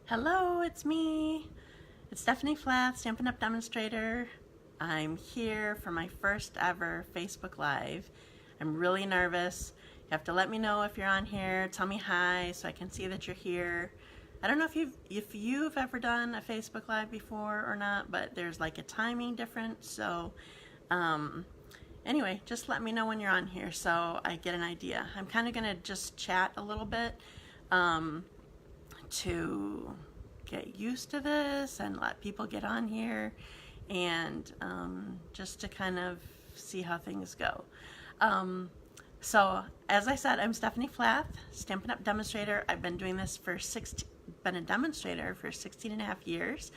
Hello, it's me. It's Stephanie Flath, Stampin' Up! Demonstrator. I'm here for my first ever Facebook Live. I'm really nervous. You have to let me know if you're on here. Tell me hi so I can see that you're here. I don't know if you've ever done a Facebook Live before or not, but there's like a timing difference. So anyway, just let me know when you're on here so I get an idea. I'm kind of gonna just chat a little bit to get used to this and let people get on here and just to kind of see how things go. So as I said, I'm Stephanie Flath, Stampin' Up! Demonstrator. I've been doing this for been a demonstrator for 16 and a half years,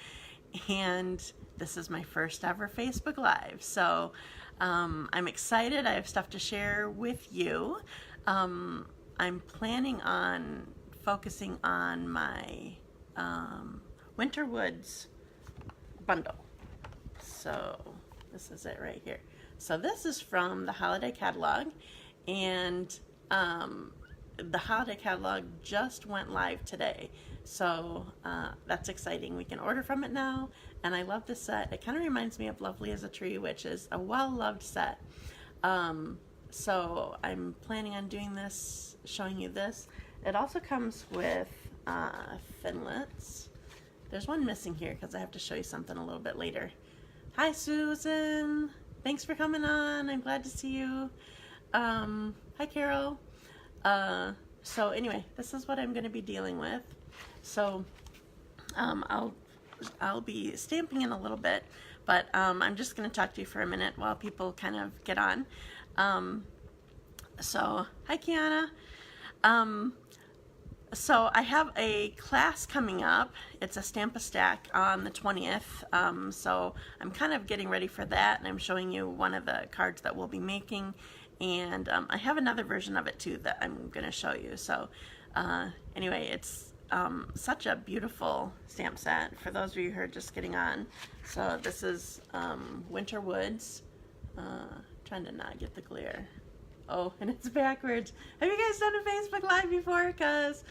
and this is my first ever Facebook Live. So I'm excited. I have stuff to share with you. I'm planning on focusing on my Winter Woods bundle. So this is it right here. So this is from the holiday catalog, and the holiday catalog just went live today. So that's exciting. We can order from it now, and I love this set. It kind of reminds me of Lovely as a Tree, which is a well-loved set. So I'm planning on doing this, showing you this. It also comes with finlets. There's one missing here because I have to show you something a little bit later. Hi Susan, thanks for coming on. I'm glad to see you. Hi Carol. So anyway, this is what I'm going to be dealing with. So I'll be stamping in a little bit, but I'm just going to talk to you for a minute while people kind of get on. So hi Kiana. So I have a class coming up. It's a Stamp a Stack on the 20th. So I'm kind of getting ready for that, and I'm showing you one of the cards that we'll be making. And I have another version of it too that I'm going to show you. So anyway, it's such a beautiful stamp set for those of you who are just getting on. So this is Winter Woods. Trying to not get the glare. Oh, and it's backwards. Have you guys done a Facebook Live before? Because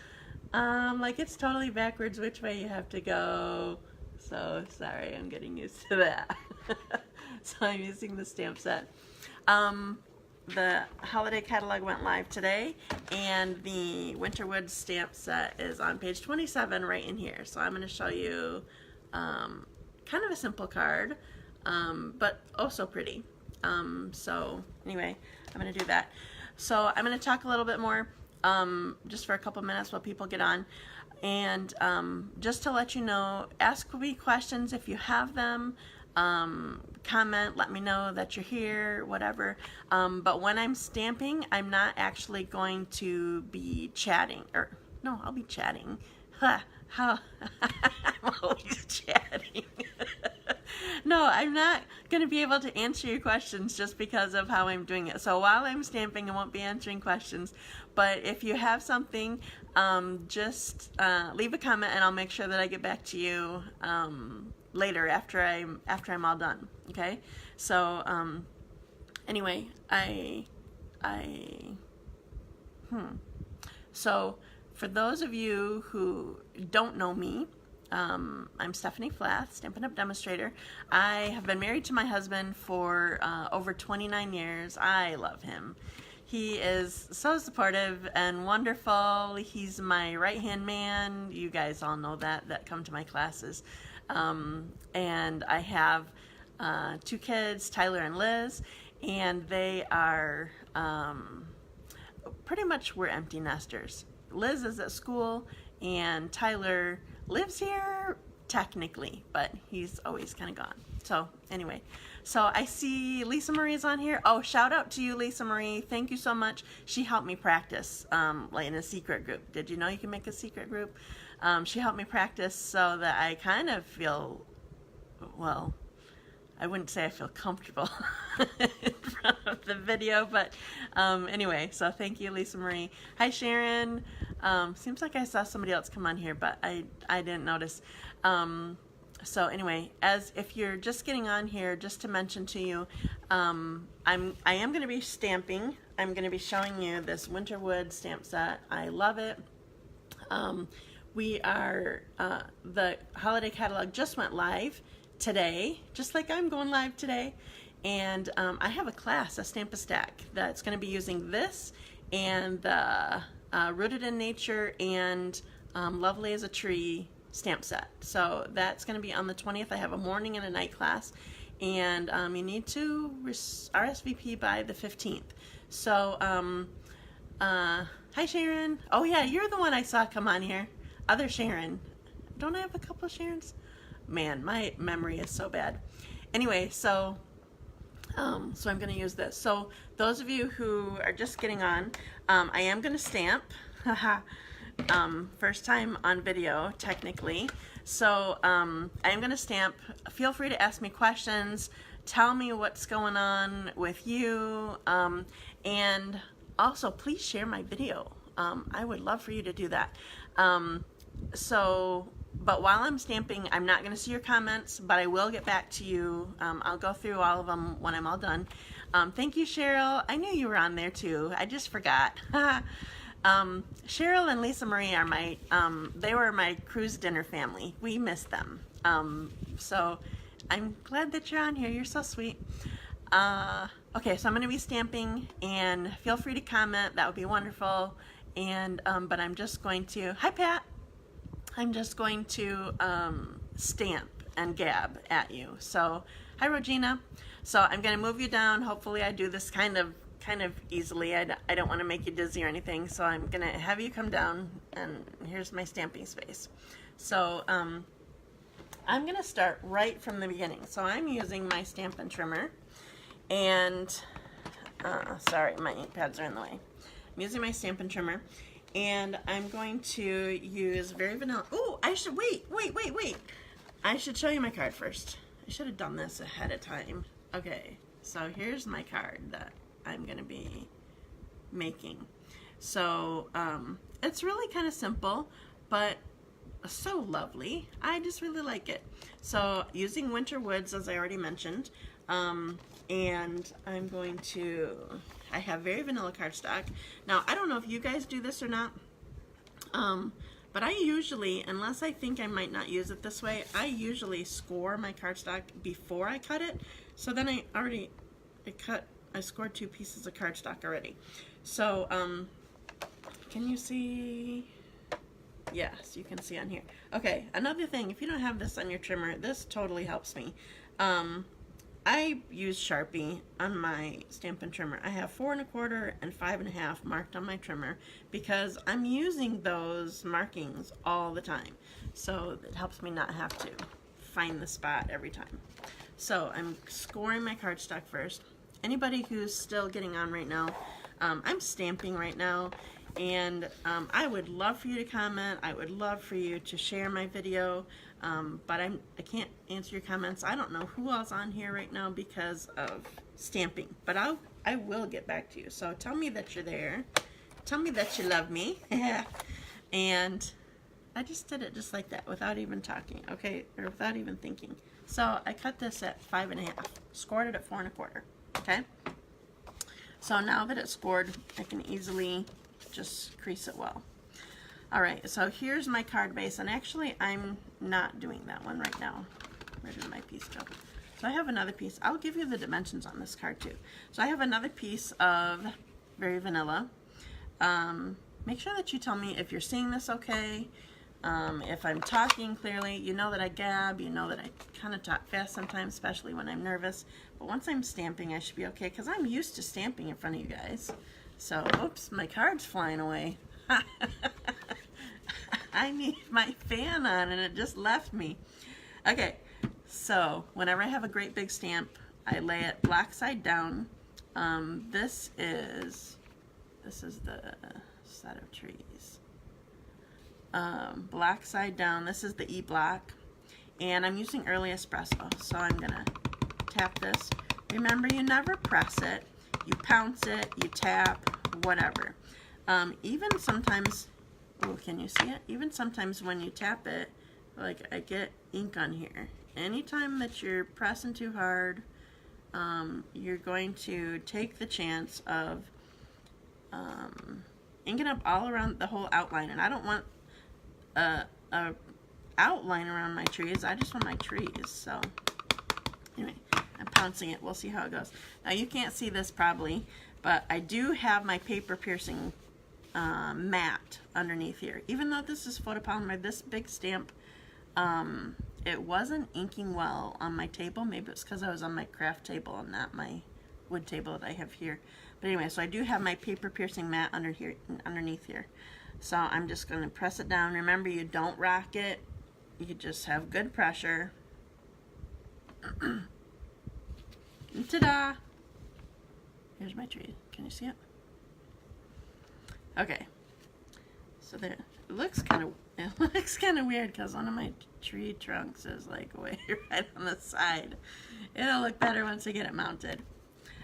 like it's totally backwards which way you have to go. So sorry, I'm getting used to that. So I'm using the stamp set. The holiday catalog went live today, and the Winterwood stamp set is on page 27 right in here. So I'm going to show you kind of a simple card, but oh so pretty. So anyway, I'm going to do that. So I'm going to talk a little bit more just for a couple minutes while people get on. And just to let you know, ask me questions if you have them. Comment, let me know that you're here, whatever. But when I'm stamping, I'm not actually going to be chatting. Or no, I'll be chatting. I'm always chatting. No, I'm not going to be able to answer your questions just because of how I'm doing it. So while I'm stamping, I won't be answering questions. But if you have something, just leave a comment, and I'll make sure that I get back to you later after I'm all done. Okay? So anyway, So for those of you who don't know me, I'm Stephanie Flath, Stampin' Up! Demonstrator. I have been married to my husband for over 29 years. I love him. He is so supportive and wonderful. He's my right-hand man. You guys all know that come to my classes. And I have 2 kids, Tyler and Liz, and they are pretty much we're empty nesters. Liz is at school, and Tyler lives here technically, but he's always kind of gone. So anyway, so I see Lisa Marie's on here. Oh, shout out to you, Lisa Marie. Thank you so much. She helped me practice like in a secret group. Did you know you can make a secret group? She helped me practice so that I kind of feel, well, I wouldn't say I feel comfortable in front of the video, but anyway, so thank you, Lisa Marie. Hi, Sharon. Seems like I saw somebody else come on here, but I didn't notice. So anyway, if you're just getting on here, just to mention to you, I am going to be stamping. I'm going to be showing you this Winterwood stamp set. I love it. we are, the holiday catalog just went live today, just like I'm going live today. And I have a class, a Stamp-A-Stack, that's going to be using this and the Rooted in Nature and Lovely as a Tree stamp set. So that's going to be on the 20th. I have a morning and a night class, and you need to RSVP by the 15th. So, hi Sharon. Oh yeah, you're the one I saw come on here. Other Sharon. Don't I have a couple of Sharons? Man, my memory is so bad. Anyway, so I'm going to use this. So those of you who are just getting on, I am going to stamp. First time on video, technically. So I am going to stamp. Feel free to ask me questions. Tell me what's going on with you. And also, please share my video. I would love for you to do that. But while I'm stamping, I'm not going to see your comments, but I will get back to you. I'll go through all of them when I'm all done. Thank you, Cheryl. I knew you were on there too. I just forgot. Cheryl and Lisa Marie are they were my cruise dinner family. We miss them. So I'm glad that you're on here. You're so sweet. Okay, so I'm going to be stamping, and feel free to comment. That would be wonderful. And, but I'm just going to, hi Pat. I'm just going to stamp and gab at you. So, hi Regina. So I'm going to move you down. Hopefully I do this kind of easily. I don't want to make you dizzy or anything. So I'm going to have you come down, and here's my stamping space. So I'm going to start right from the beginning. So I'm using my Stampin' trimmer, and sorry, my ink pads are in the way. I'm using my Stampin' trimmer. And I'm going to use Very Vanilla. Oh, I should, wait. I should show you my card first. I should have done this ahead of time. Okay, so here's my card that I'm going to be making. So, it's really kind of simple, but so lovely. I just really like it. So, using Winter Woods, as I already mentioned, and I'm going to, I have Very Vanilla cardstock. Now, I don't know if you guys do this or not, but I usually, unless I think I might not use it this way, I usually score my cardstock before I cut it. So then I scored 2 pieces of cardstock already. So, can you see? Yes, you can see on here. Okay, another thing, if you don't have this on your trimmer, this totally helps me. I use Sharpie on my Stampin' trimmer. I have 4 1/4 and 5 1/2 marked on my trimmer because I'm using those markings all the time. So it helps me not have to find the spot every time. So I'm scoring my cardstock first. Anybody who's still getting on right now, I'm stamping right now, and I would love for you to comment. I would love for you to share my video. But I can't answer your comments. I don't know who else on here right now because of stamping, but I will get back to you. So tell me that you're there. Tell me that you love me. And I just did it just like that without even talking, okay, or without even thinking. So I cut this at 5 1/2, scored it at 4 1/4, okay? So now that it's scored, I can easily just crease it well. Alright, so here's my card base, and actually I'm not doing that one right now. Where did my piece go? So I have another piece. I'll give you the dimensions on this card too. So I have another piece of Very Vanilla. Make sure that you tell me if you're seeing this okay, if I'm talking clearly. You know that I gab, you know that I kind of talk fast sometimes, especially when I'm nervous. But once I'm stamping, I should be okay, because I'm used to stamping in front of you guys. So, oops, my card's flying away. I need my fan on and it just left me. Okay, so whenever I have a great big stamp, I lay it block side down. This is the set of trees. Block side down. This is the E block, and I'm using early espresso, so I'm gonna tap this. Remember, you never press it. You pounce it. You tap. Whatever. Even sometimes. Oh, can you see it? Even sometimes when you tap it, like I get ink on here. Anytime that you're pressing too hard, you're going to take the chance of inking up all around the whole outline. And I don't want a outline around my trees. I just want my trees. So anyway, I'm pouncing it. We'll see how it goes. Now you can't see this probably, but I do have my paper piercing mat underneath here. Even though this is photopolymer, this big stamp, it wasn't inking well on my table. Maybe it's because I was on my craft table and not my wood table that I have here. But anyway, so I do have my paper piercing mat underneath here. So I'm just going to press it down. Remember, you don't rock it. You just have good pressure. Ta-da! Here's my tree. Can you see it? Okay. So there. It looks kind of weird because one of my tree trunks is like way right on the side. It'll look better once I get it mounted.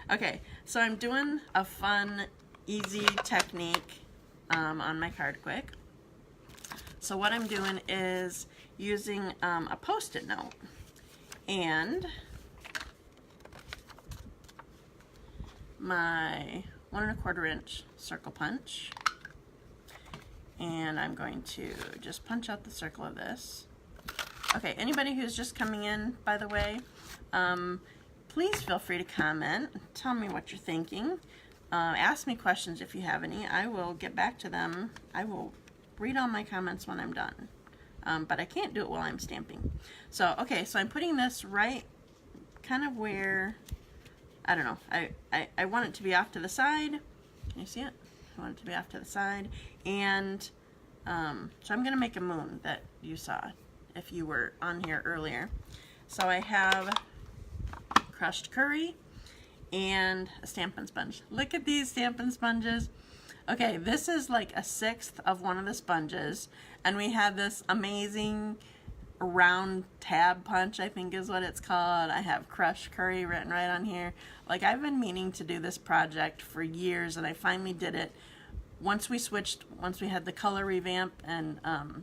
Okay, so I'm doing a fun, easy technique on my card quick. So what I'm doing is using a Post-it note and my 1 1/4 inch circle punch, and I'm going to just punch out the circle of this. Okay, anybody who's just coming in, by the way, please feel free to comment, tell me what you're thinking, ask me questions if you have any. I will get back to them. I will read all my comments when I'm done, but I can't do it while I'm stamping. So okay, so I'm putting this right kind of where, I don't know, I want it to be off to the side. Can you see it? I want it to be off to the side, and so I'm going to make a moon that you saw if you were on here earlier. So I have crushed curry and a Stampin' sponge. Look at these Stampin' sponges. Okay, this is like a 1/6 of one of the sponges, and we have this amazing round tab punch, I think is what it's called. I have crushed curry written right on here. Like, I've been meaning to do this project for years, and I finally did it once we had the color revamp, and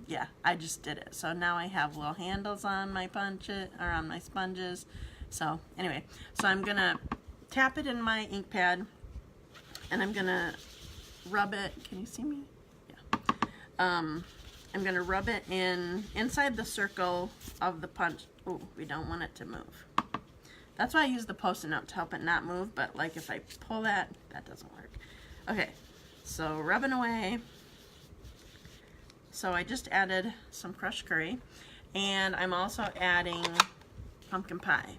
yeah, I just did it. So now I have little handles on my on my sponges. So anyway, so I'm gonna tap it in my ink pad, and I'm gonna rub it. Can you see me? Yeah. I'm gonna rub it inside the circle of the punch. Oh, we don't want it to move. That's why I use the Post-it note to help it not move, but like if I pull that doesn't work. Okay, so rubbing away. So I just added some crushed curry, and I'm also adding pumpkin pie.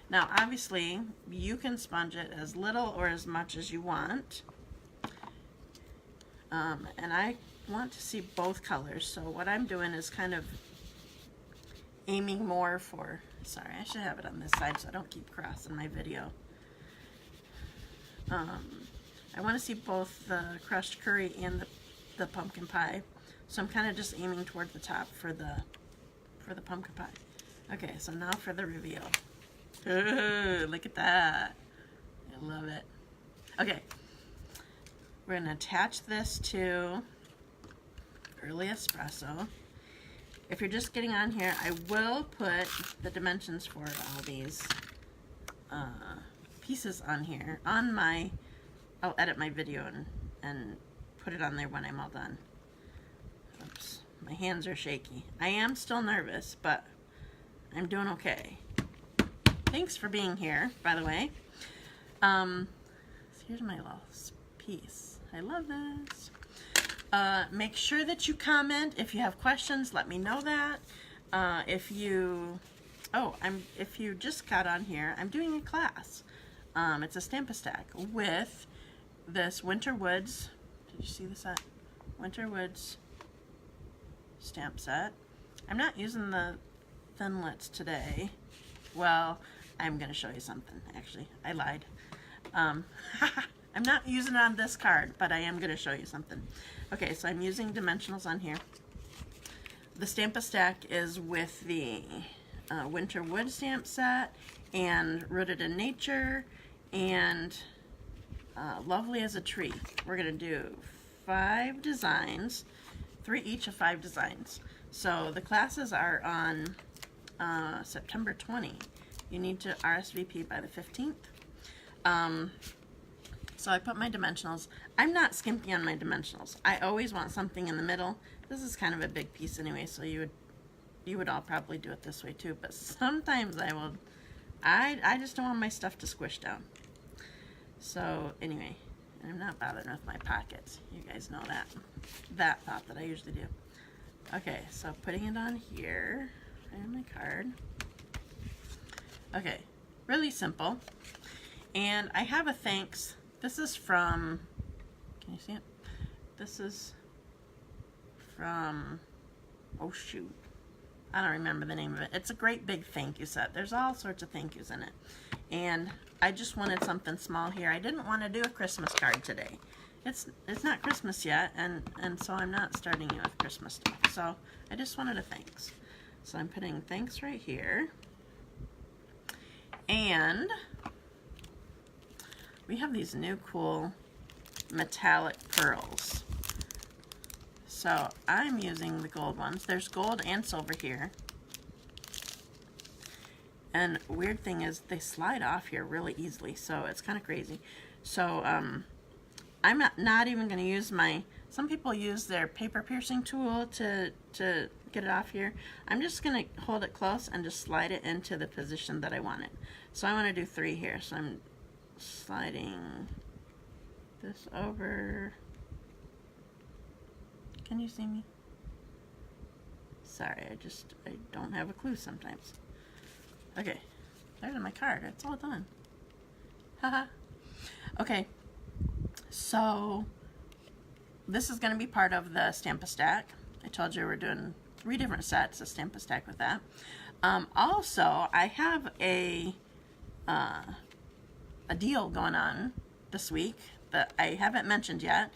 Now obviously you can sponge it as little or as much as you want, and I want to see both colors, so what I'm doing is kind of aiming more for, sorry, I should have it on this side so I don't keep crossing my video. I want to see both the crushed curry and the pumpkin pie, so I'm kind of just aiming toward the top for the pumpkin pie. Okay, so now for the reveal. Ooh, look at that. I love it. Okay, we're going to attach this to Early Espresso. If you're just getting on here, I will put the dimensions for all these pieces on here. I'll edit my video and put it on there when I'm all done. Oops, my hands are shaky. I am still nervous, but I'm doing okay. Thanks for being here, by the way. Here's my little piece. I love this. Make sure that you comment if you have questions. Let me know that. If you just got on here, I'm doing a class. It's a Stamp-a-Stack with this Winter Woods. Did you see the set? Winter Woods stamp set. I'm not using the thinlits today. Well, I'm going to show you something. Actually, I lied. I'm not using it on this card, but I am going to show you something. Okay, so I'm using dimensionals on here. The Stamp-a-Stack is with the Winter Wood stamp set, and Rooted in Nature, and Lovely as a Tree. We're going to do 5 designs, 3 each of 5 designs. So the classes are on September 20. You need to RSVP by the 15th. So I put my dimensionals. I'm not skimpy on my dimensionals. I always want something in the middle This is kind of a big piece anyway, so you would all probably do it this way too, but sometimes I just don't want my stuff to squish down. So anyway, I'm not bothering with my pockets. You guys know that thought that I usually do. Okay, so putting it on here, right on my card. Okay, really simple. And I have a thanks. This is from, can you see it? This is from, oh shoot, I don't remember the name of it. It's a great big thank you set. There's all sorts of thank yous in it. And I just wanted something small here. I didn't want to do a Christmas card today. It's not Christmas yet, and so I'm not starting it with Christmas stuff. So I just wanted a thanks. So I'm putting thanks right here. And we have these new cool metallic pearls. So I'm using the gold ones. There's gold and silver here. And weird thing is they slide off here really easily, so it's kind of crazy. So I'm not even going to use some people use their paper piercing tool to get it off here. I'm just going to hold it close and just slide it into the position that I want it. So I want to do 3 here. So I'm sliding this over. Can you see me? Sorry, I don't have a clue sometimes. Okay, there's my card. It's all done. Haha. Okay, so this is going to be part of the Stamp-A-Stack. I told you we're doing 3 different sets of Stamp-A-Stack with that. Also, I have a deal going on this week that I haven't mentioned yet.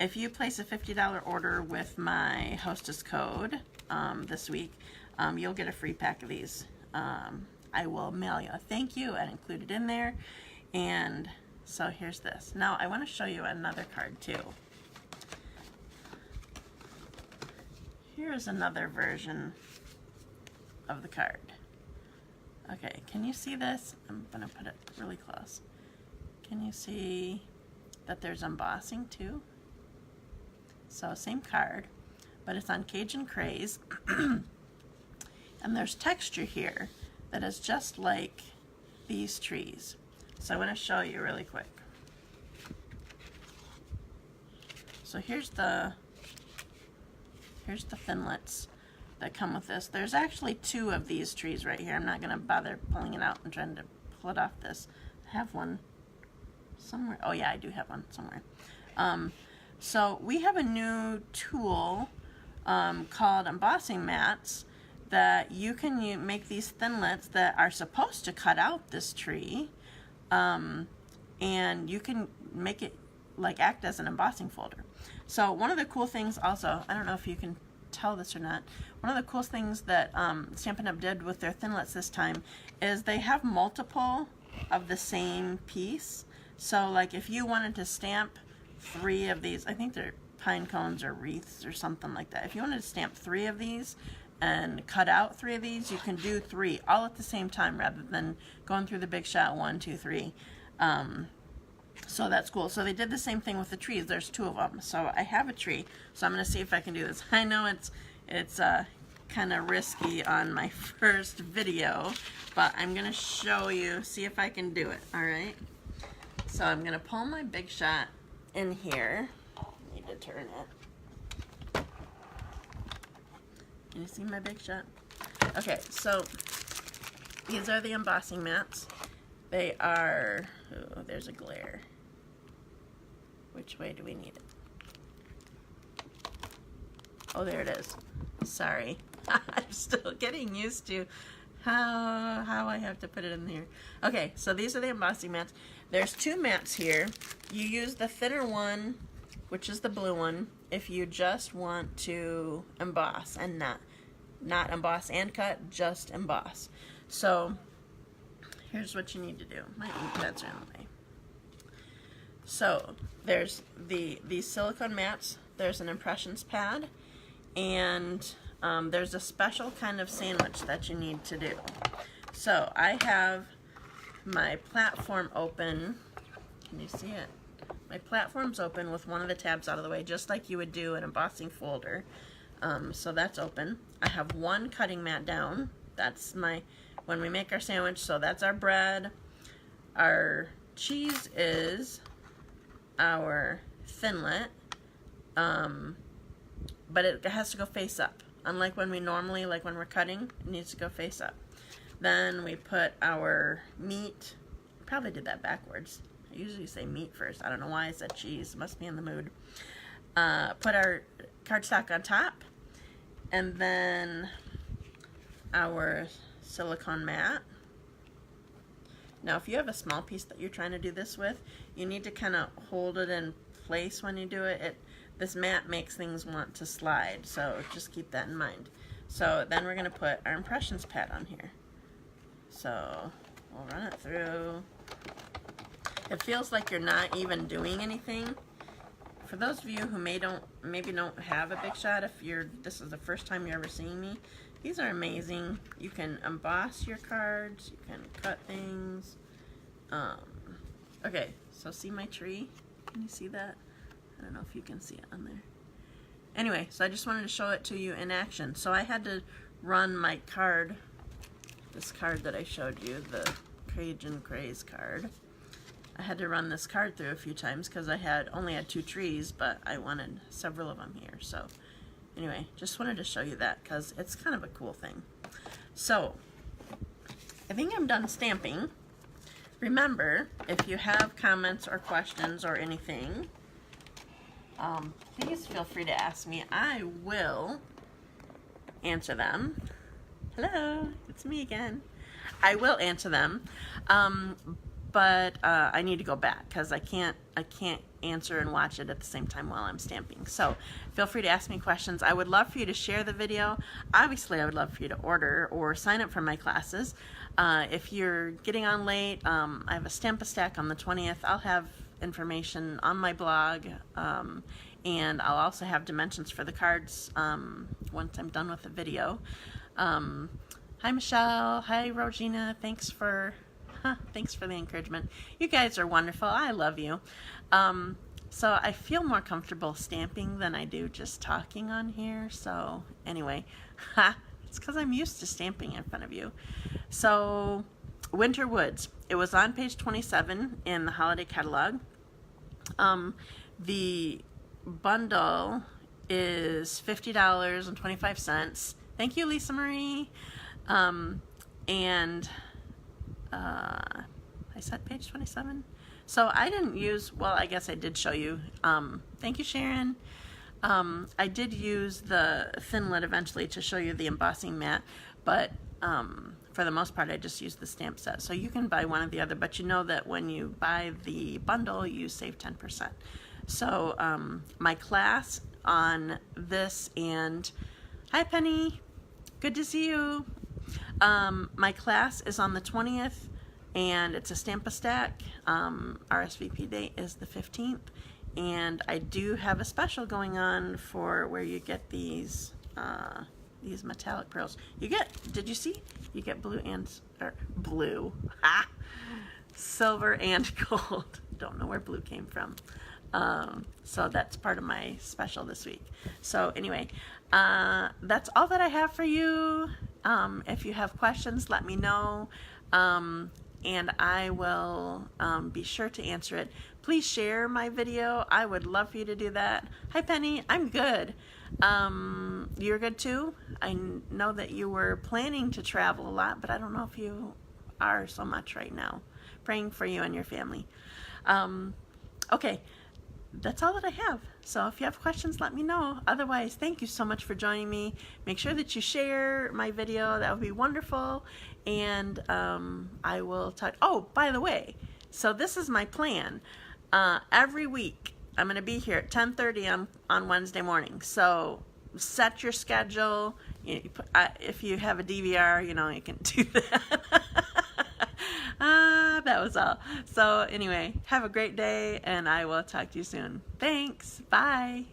If you place a $50 order with my hostess code this week, you'll get a free pack of these. I will mail you a thank you and include it in there. And so here's this. Now I want to show you another card too. Here's another version of the card. Okay, can you see this? I'm going to put it really close. Can you see that there's embossing too? So same card, but it's on Cajun Craze. And there's texture here that is just like these trees. So I want to show you really quick. So here's the thinlets that come with this. There's actually 2 of these trees right here. I'm not going to bother pulling it out and trying to pull it off this. I have one somewhere. Oh yeah, I do have one somewhere. So we have a new tool called embossing mats that you can make these thinlets that are supposed to cut out this tree, and you can make it like act as an embossing folder. So one of the cool things also, I don't know if you can tell this or not, one of the coolest things that Stampin' Up! Did with their thinlets this time is they have multiple of the same piece. So like if you wanted to stamp 3 of these, I think they're pine cones or wreaths or something like that. If you wanted to stamp 3 of these and cut out 3 of these, you can do 3 all at the same time rather than going through the big shot 1, 2, 3. So that's cool. So they did the same thing with the trees. There's 2 of them. So I have a tree. So I'm going to see if I can do this. I know it's kind of risky on my first video, but I'm going to show you, see if I can do it. All right. So I'm going to pull my big shot in here. I need to turn it. Can you see my big shot? Okay, so these are the embossing mats. They are, oh, there's a glare. Which way do we need it? Oh, there it is. Sorry. I'm still getting used to how I have to put it in there. Okay, so these are the embossing mats. There's 2 mats here. You use the thinner one, which is the blue one, if you just want to emboss and not emboss and cut, just emboss. So here's what you need to do. My ink pads are in the way. So there's these silicone mats, there's an impressions pad, and there's a special kind of sandwich that you need to do. So I have my platform open. Can you see it? my platform's open with one of the tabs out of the way, just like you would do an embossing folder. So that's open. I have one cutting mat down. That's when we make our sandwich, so that's our bread. Our cheese is our thinlet, but it has to go face up. Unlike when we normally, like when we're cutting, it needs to go face up. Then we put our meat. Probably did that backwards. I usually say meat first. I don't know why I said cheese. Must be in the mood. Put our cardstock on top, and then our silicone mat. Now, if you have a small piece that you're trying to do this with, you need to kind of hold it in place when you do it. This mat makes things want to slide, so just keep that in mind. So then we're going to put our impressions pad on here. So we'll run it through. It feels like you're not even doing anything. For those of you who maybe don't have a Big Shot, if this is the first time you're ever seeing me, these are amazing. You can emboss your cards, you can cut things. Okay, so see my tree? Can you see that? I don't know if you can see it on there. Anyway, so I just wanted to show it to you in action. So I had to run my card, this card that I showed you, the Cajun Craze card. I had to run this card through a few times because I only had 2 trees, but I wanted several of them here. So anyway, just wanted to show you that because it's kind of a cool thing. So I think I'm done stamping. Remember, if you have comments or questions or anything, please feel free to ask me. I will answer them. Hello, it's me again. I will answer them, but I need to go back because I can't answer and watch it at the same time while I'm stamping. So feel free to ask me questions. I would love for you to share the video. Obviously, I would love for you to order or sign up for my classes. If you're getting on late, I have a Stamp-a-Stack on the 20th. I'll have information on my blog, and I'll also have dimensions for the cards once I'm done with the video. Hi Michelle, hi Rogina, thanks for the encouragement. You guys are wonderful. I love you. So I feel more comfortable stamping than I do just talking on here. So anyway, it's because I'm used to stamping in front of you. So Winter Woods, it was on page 27 in the holiday catalog. The bundle is $50.25. Thank you, Lisa Marie. And I said page 27. So I didn't use, well, I guess I did show you. Thank you, Sharon. I did use the Thinlet eventually to show you the embossing mat, but for the most part, I just used the stamp set. So you can buy one or the other, but you know that when you buy the bundle, you save 10%. So my class on this, and hi, Penny. Good to see you. My class is on the 20th, and it's a Stamp-a-Stack. RSVP date is the 15th, and I do have a special going on for where you get these metallic pearls. You get, did you see? You get blue and, silver and gold. Don't know where blue came from. So that's part of my special this week. So anyway, that's all that I have for you. If you have questions, let me know, and I will be sure to answer it. Please share my video. I would love for you to do that. Hi, Penny. I'm good. You're good too? I know that you were planning to travel a lot, but I don't know if you are so much right now. Praying for you and your family. Okay. That's all that I have. So if you have questions, let me know. Otherwise, thank you so much for joining me. Make sure that you share my video. That would be wonderful. And I will talk. Oh, by the way, so this is my plan. Every week, I'm going to be here at 10:30 on Wednesday morning. So set your schedule. If you have a DVR, you know, you can do that. That was all. So anyway, have a great day, and I will talk to you soon. Thanks. Bye.